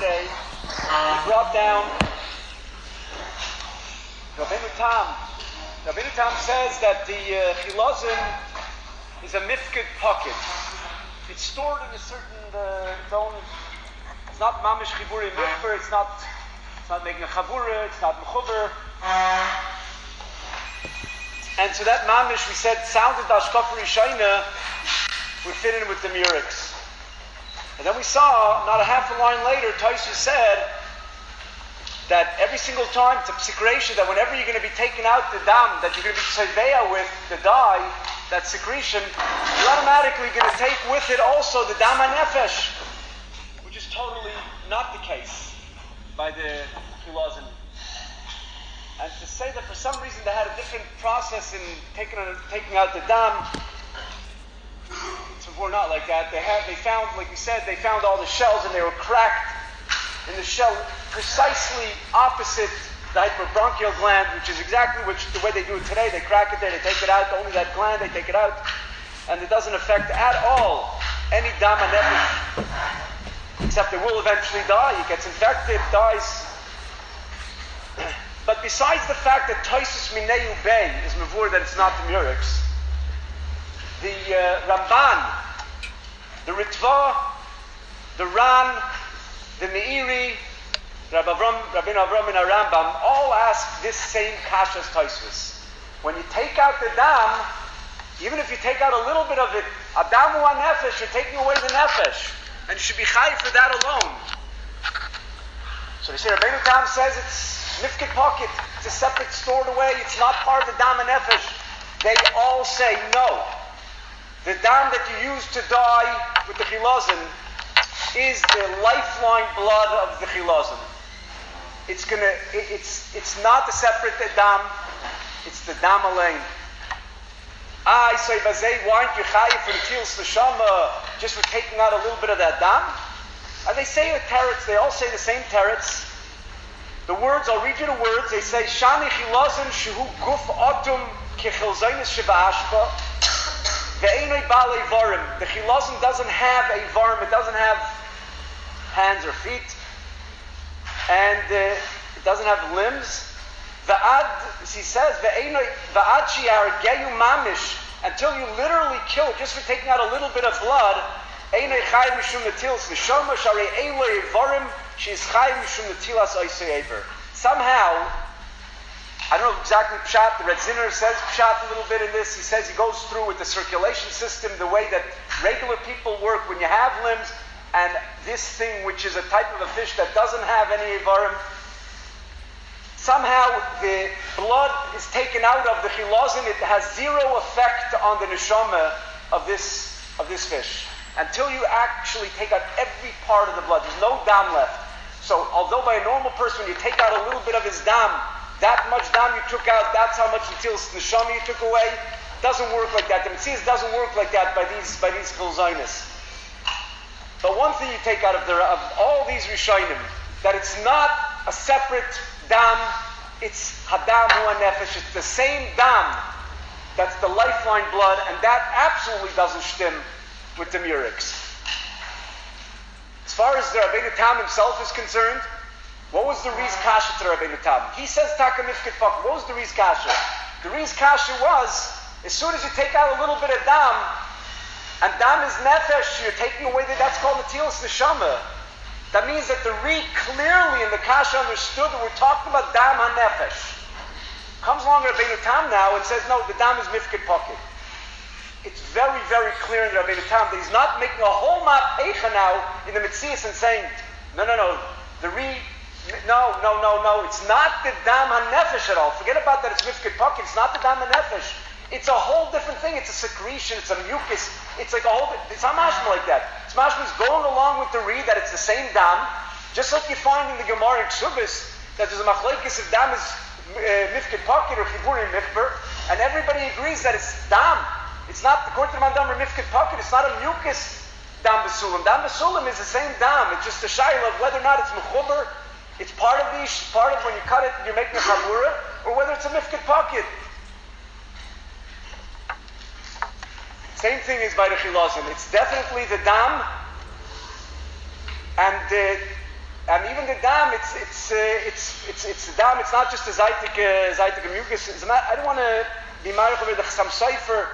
yesterday, we brought down Rabbeinu Tam. Rabbeinu Tam says that the chilazim is a mifked pocket. It's stored in a certain zone. It's not mamish chiburi mikver. It's not making a chabura. It's not mechuber. And so that mamish, we said, sounded ashkafa rishayna, would fit in with the murex. And then we saw, not a half a line later, Tosfos said that every single time it's a secretion, that whenever you're going to be taking out the dam, that you're going to be tzeveya with the dye, that secretion, you're automatically going to take with it also the dam hanefesh, which is totally not the case by the chilazim. And to say that for some reason they had a different process in taking out the dam, it's before not like that. They found, like we said, they found all the shells and they were cracked in the shell precisely opposite the hyperbronchial gland, which is exactly the way they do it today. They crack it there, they take it out, only that gland, they take it out, and it doesn't affect at all any dam hanefesh, except it will eventually die. It gets infected, dies. But besides the fact that Tosfos Mineu Bey is mavur that it's not the murex, the Ramban, the Ritva, the Ran, the Meiri, Rabbeinu Avram and Rambam all ask this same kasha as Tosfos. When you take out the dam, even if you take out a little bit of it, adamu hanefesh, you're taking away the nefesh, and you should be chai for that alone. So they say Rabbeinu Tam says it's mifked pocket, it's a separate stored away, it's not part of the dam hanefesh. They all say no. The dam that you use to dye with the chilazim is the lifeline blood of the chilazim. It's not the separate dam, it's the dam alain. I say bazei, why aren't you chayiv for netilas neshamah just for taking out a little bit of that dam? And they say the teretz, they all say the same teretz. The words, I'll read you the words. They say shani chilazim shehu guf atum kechilzainis sheba'ashpa ve'enoi balei varim. The chilazim doesn't have a varim, it doesn't have hands or feet, and it doesn't have limbs. He says, va'ad shi'ar geyu mamish, until you literally kill it, just for taking out a little bit of blood. Einoi chai mishum netilas neshamah sharei einoi varim she's chai mishum netilas oisei ever. Somehow, I don't know exactly pshat. The Red Zinner says pshat a little bit in this. He says he goes through with the circulation system the way that regular people work when you have limbs. And this thing, which is a type of a fish that doesn't have any ivarim, somehow the blood is taken out of the chilazim. It has zero effect on the neshamah of this fish until you actually take out every part of the blood. There's no dam left. So, although by a normal person, when you take out a little bit of his dam, that much dam you took out, that's how much netilas neshamah you took away. Doesn't work like that. The Metzias doesn't work like that by these chilzainis. But one thing you take out of all these Rishonim, that it's not a separate dam, it's hadam hu hanefesh, it's the same dam, that's the lifeline blood, and that absolutely doesn't shtim with the murex. As far as the Rabbeinu Tam himself is concerned, what was the Riz Kasha to Rabbeinu Tam? He says taka mifked pocket. What was the Riz Kasha? The Riz Kasha was, as soon as you take out a little bit of dam, and dam is nefesh, you're taking away that's called netilas neshamah. That means that the Ri clearly in the Kasha understood that we're talking about dam hanefesh. Comes along Rabbeinu Tam now and says, no, the dam is mifked pocket. It's very, very clear in Rabbeinu Tam that he's not making a whole ma'pecha now in the Metzias and saying, no, the Ri, no, it's not the dam hanefesh at all. Forget about that, it's mifked pocket, it's not the dam hanefesh. It's a whole different thing. It's a secretion. It's a mucus. It's like a whole. It's not mashma like that. It's mashma is going along with the read that it's the same dam, just like you find in the Gemara in Ksubis that there's a machlekes if dam is mifked pocket or chiburim mikver, and everybody agrees that it's dam. It's not according to the mandam or mifked pocket. It's not a mucus dam besulim. Dam besulim is the same dam. It's just a shayla of whether or not it's mechuber. It's part of when you cut it, you're making a chabura, or whether it's a mifked pocket. Same thing is by the chilazim. It's definitely the dam, and And even the dam, it's the dam. It's not just the zaytik mucus. I don't want to be married over the Chassam Sofer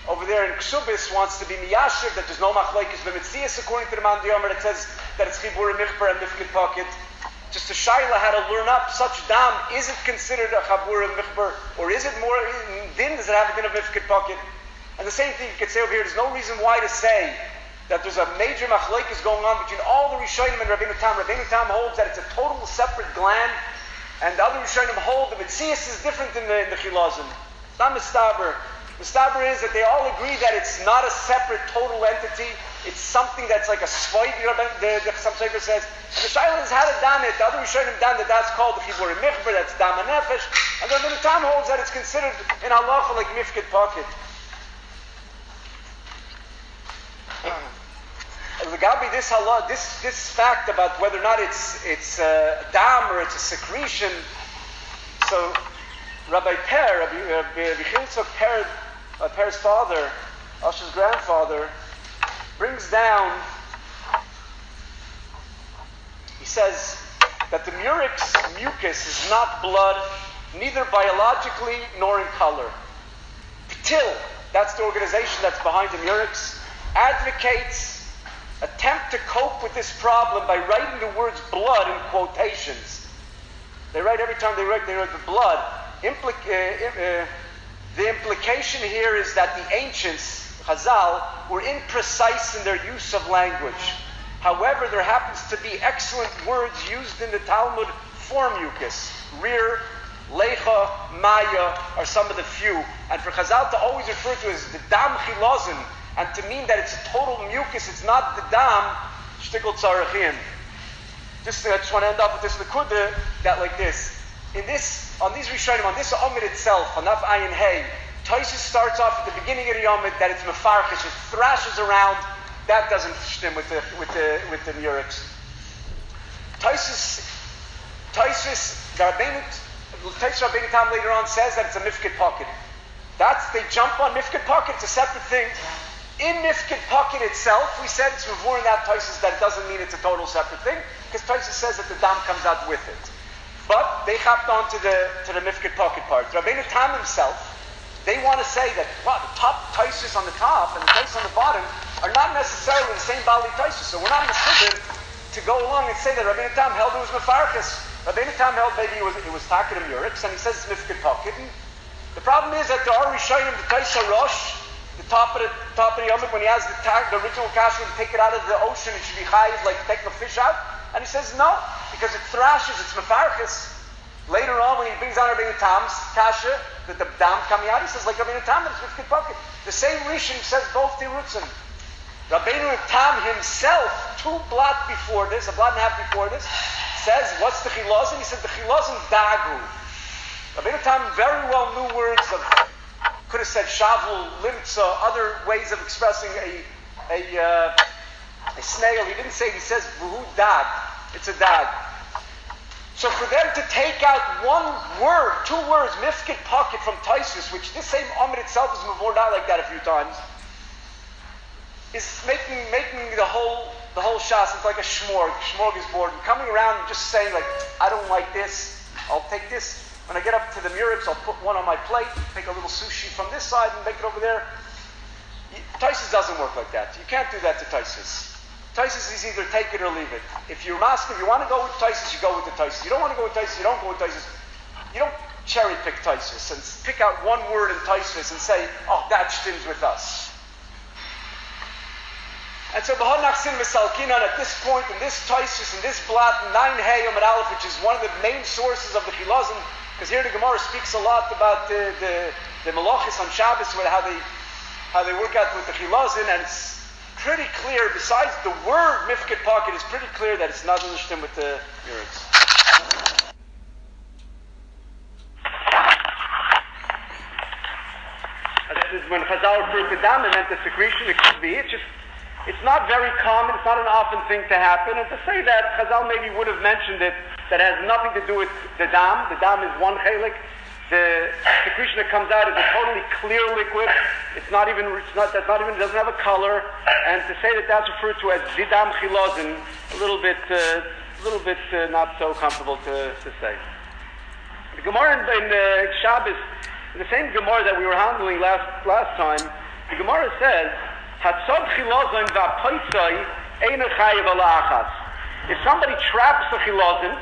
over there in Ksubis wants to be miyashiv that there's no machlokes b'mitzias according to the Man Diyomer that says that it's chibur michbar and mifkid pocket. Just the shaila had to learn up such dam. Is it considered a chabur and michbar, or is it more din? Does it have a din of mifkid pocket? And the same thing you could say over here. There's no reason why to say that there's a major machlokes going on between all the Rishonim and Rabbeinu Tam. Rabbeinu Tam holds that it's a total separate gland, and the other Rishonim hold the mitzias is different in the chilazim. It's not mistaber. Mistaber is that they all agree that it's not a separate total entity. It's something that's like a svoid, the Chassam Sofer says. And the Shaila is how to dam it. The other Rishonim dam that's called the chibur michbar, that's dam nefesh. And the Rabbeinu Tam holds that it's considered in halacha like mifkid pocket. Gabi, this fact about whether or not it's a dam or it's a secretion. So Rabbi Per, Per's father, Asher's grandfather, brings down. He says that the murex mucus is not blood, neither biologically nor in color. Till that's the organization that's behind the murex, attempt to cope with this problem by writing the words blood in quotations. They write every time they write the blood. The implication here is that the ancients, Chazal, were imprecise in their use of language. However, there happens to be excellent words used in the Talmud for mucus. Rir, Lecha, Maya are some of the few. And for Chazal to always refer to as the dam chilazin, and to mean that it's a total mucus, it's not the dam, shtikol tzarachim. I just want to end up with this nekuda, that like this. On these Rishonim, on this Amid itself, on Naf Ayin Hey, Tosfos starts off at the beginning of the Amid that it's mefarchish, it thrashes around. That doesn't stem with the murex. Tosfos Rabbeinu Tam later on says that it's a mifkid pocket. They jump on mifkid pocket, it's a separate thing. In mifkid pocket itself, we said it's mavur in that Tosfos that it doesn't mean it's a total separate thing, because Tosfos says that the dam comes out with it. But they hopped on to the mifkid pocket part. Rabbeinu Tam himself, they want to say that the top Tosfos on the top and the Tosfos on the bottom are not necessarily the same Bali Tosfos. So we're not misguided to go along and say that Rabbeinu Tam held it was mefarchis. Rabbeinu Tam held maybe it was taket of murex, and he says it's mifkid pocket. And the problem is that there are Rishonim, the Tosfos Rosh, the top of the Yomik, when he has the original kasha to take it out of the ocean, it should be chayiv, like taking the fish out. And he says no, because it thrashes, it's mefarchis. Later on, when he brings out Rabbeinu Tam's kasha, the dam coming out, he says like Rabbeinu Tam, it's mifkid pocket. The same Rishon says both tirutzim. Rabbeinu Tam himself, a blot and a half before this, says, what's the chilazim? He said the chilazim dagu. Rabbeinu Tam very well knew words of, could have said shavul, limtza, other ways of expressing a snail. He didn't say it, he says vuhu dag. It's a dag. So for them to take out one word, 2 words, mifkid pocket from Tosfos, which this same Amid itself is mavord out like that a few times, is making the whole shas, it's like a smorgasbord, and coming around and just saying like, I don't like this, I'll take this. When I get up to the murex, I'll put one on my plate, take a little sushi from this side and make it over there. Tosfos doesn't work like that. You can't do that to Tosfos. Tosfos is either take it or leave it. If you want to go with Tosfos, you go with the Tosfos. You don't want to go with Tosfos, you don't go with Tosfos. You don't cherry pick Tosfos and pick out one word in Tosfos and say, oh, that stems with us. And so B'hanachsin Misalkinan at this point, in this Tosfos, in this blot, 9 Hey Amid Aleph, which is one of the main sources of the Chilazim, because here the Gemara speaks a lot about the Malachis on Shabbos, how they work out with the Chilazim, and it's pretty clear, besides the word mifkid pocket, it's pretty clear that it's not understood with the murex. When Chazal referred to dam, it meant the secretion, it could be. It's not very common, it's not an often thing to happen, and to say that Chazal maybe would have mentioned it, that has nothing to do with the dam. The dam is one chelik. The secretion that comes out is a totally clear liquid. It doesn't have a color. And to say that that's referred to as zidam chilazin, a little bit little bit not so comfortable to say. The Gemara in Shabbos, in the same Gemara that we were handling last time, the Gemara says, "Hatzad chilazon va'poisai ein chayav ala achas." If somebody traps a chilazon